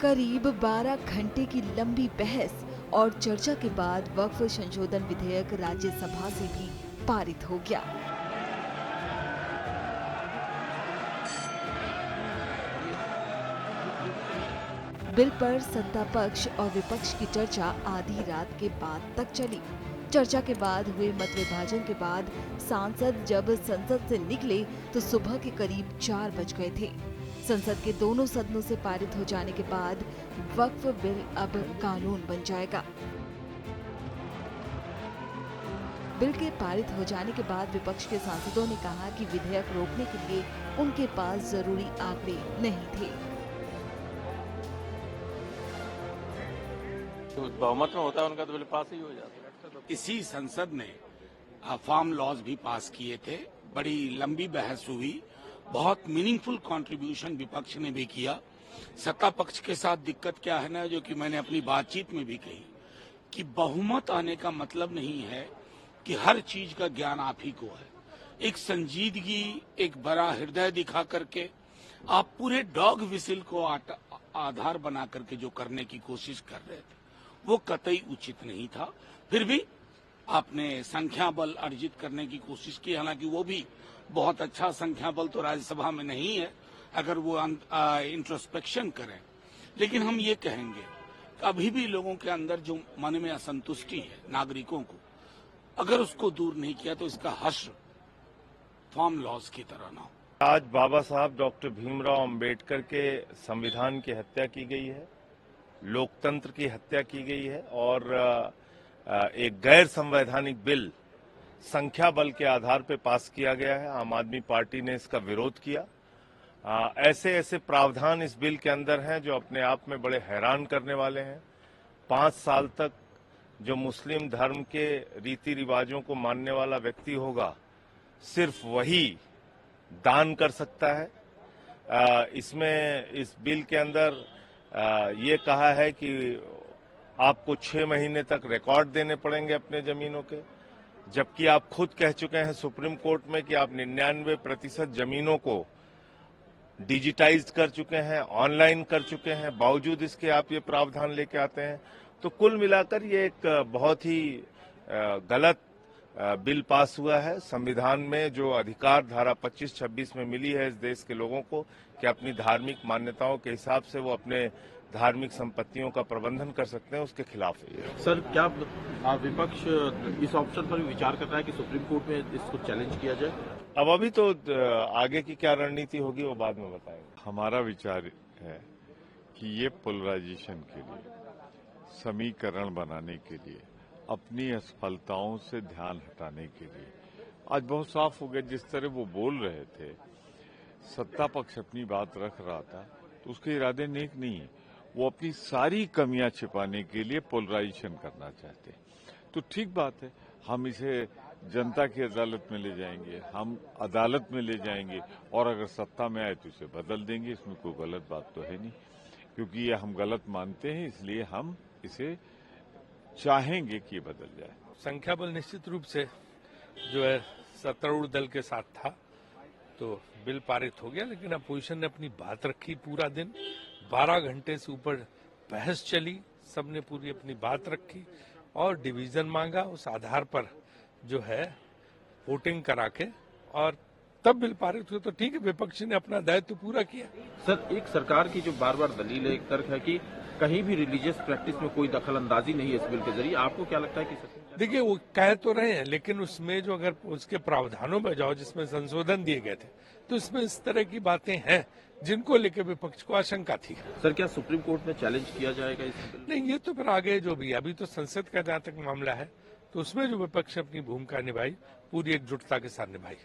करीब 12 घंटे की लंबी बहस और चर्चा के बाद वक्फ संशोधन विधेयक राज्यसभा से भी पारित हो गया। बिल पर सत्ता पक्ष और विपक्ष की चर्चा आधी रात के बाद तक चली। चर्चा के बाद हुए मत विभाजन के बाद सांसद जब संसद से निकले तो सुबह के करीब 4 बज गए थे। संसद के दोनों सदनों से पारित हो जाने के बाद वक्फ बिल अब कानून बन जाएगा। बिल के पारित हो जाने के बाद विपक्ष के सांसदों ने कहा कि विधेयक रोकने के लिए उनके पास जरूरी आंकड़े नहीं थे। बहुमत में होता है उनका तो बिल पास ही हो जाता है। इसी संसद ने फार्म लॉज भी पास किए थे। बड़ी लंबी बहस हुई, बहुत मीनिंगफुल कंट्रीब्यूशन विपक्ष ने भी किया। सत्ता पक्ष के साथ दिक्कत क्या है ना, जो कि मैंने अपनी बातचीत में भी कही कि बहुमत आने का मतलब नहीं है कि हर चीज का ज्ञान आप ही को है। एक संजीदगी, एक बड़ा हृदय दिखा करके आप पूरे डॉग विसिल को आधार बना करके जो करने की कोशिश कर रहे थे वो कतई उचित नहीं था। फिर भी आपने संख्या बल अर्जित करने की कोशिश की, हालांकि वो भी बहुत अच्छा संख्या बल तो राज्यसभा में नहीं है अगर वो इंट्रोस्पेक्शन करें। लेकिन हम ये कहेंगे कि अभी भी लोगों के अंदर जो मन में असंतुष्टि है नागरिकों को, अगर उसको दूर नहीं किया तो इसका हश्र फार्म लॉज की तरह ना हो। आज बाबा साहब डॉक्टर भीमराव अंबेडकर के संविधान की हत्या की गई है, लोकतंत्र की हत्या की गई है और एक गैर संवैधानिक बिल संख्या बल के आधार पर पास किया गया है। आम आदमी पार्टी ने इसका विरोध किया। ऐसे ऐसे प्रावधान इस बिल के अंदर हैं जो अपने आप में बड़े हैरान करने वाले हैं। 5 साल तक जो मुस्लिम धर्म के रीति रिवाजों को मानने वाला व्यक्ति होगा, सिर्फ वही दान कर सकता है। इसमें इस बिल के अंदर ये कहा है कि आपको 6 महीने तक रिकॉर्ड देने पड़ेंगे अपने जमीनों के, जबकि आप खुद कह चुके हैं सुप्रीम कोर्ट में कि आप 99% जमीनों को डिजिटाइज कर चुके हैं, ऑनलाइन कर चुके हैं। बावजूद इसके आप ये प्रावधान लेके आते हैं। तो कुल मिलाकर ये एक बहुत ही गलत बिल पास हुआ है। संविधान में जो अधिकार धारा 25-26 में मिली है इस देश के लोगों को कि अपनी धार्मिक मान्यताओं के हिसाब से वो अपने धार्मिक संपत्तियों का प्रबंधन कर सकते हैं, उसके खिलाफ है। सर, क्या विपक्ष इस ऑप्शन पर भी विचार कर रहा है कि सुप्रीम कोर्ट में इसको चैलेंज किया जाए? अब अभी तो आगे की क्या रणनीति होगी वो बाद में बताएंगे। हमारा विचार है कि ये पोलराइजेशन के लिए, समीकरण बनाने के लिए, अपनी असफलताओं से ध्यान हटाने के लिए आज बहुत साफ हो गया। जिस तरह वो बोल रहे थे, सत्ता पक्ष अपनी बात रख रहा था तो उसके इरादे नेक नहीं है। वो अपनी सारी कमियां छिपाने के लिए पोलराइजेशन करना चाहते हैं। तो ठीक बात है, हम इसे जनता की अदालत में ले जाएंगे, हम अदालत में ले जाएंगे और अगर सत्ता में आए तो इसे बदल देंगे। इसमें कोई गलत बात तो है नहीं, क्योंकि ये हम गलत मानते हैं, इसलिए हम इसे चाहेंगे कि बदल जाए। संख्या बल निश्चित रूप से जो है सत्तारूढ़ दल के साथ था तो बिल पारित हो गया, लेकिन अपोजिशन ने अपनी बात रखी। पूरा दिन 12 घंटे से ऊपर बहस चली, सबने पूरी अपनी बात रखी और डिवीजन मांगा। उस आधार पर जो है वोटिंग करा के और तब बिल पारित हुआ। तो ठीक है, विपक्ष ने अपना दायित्व पूरा किया। सर, एक सरकार की जो बार बार दलील है, एक तर्क है कि कहीं भी रिलीजियस प्रैक्टिस में कोई दखल अंदाजी नहीं है इस बिल के जरिए। आपको क्या लगता है कि देखिए, वो कह तो रहे हैं, लेकिन उसमें जो अगर उसके प्रावधानों में जाओ जिसमें संशोधन दिए गए थे तो इसमें इस तरह की बातें हैं जिनको लेकर विपक्ष को आशंका थी। सर, क्या सुप्रीम कोर्ट में चैलेंज किया जाएगा इस बिल? नहीं, ये तो फिर आगे जो भी, अभी तो संसद का जहां तक मामला है तो उसमें जो विपक्ष अपनी भूमिका निभाई पूरी एकजुटता के साथ निभाई।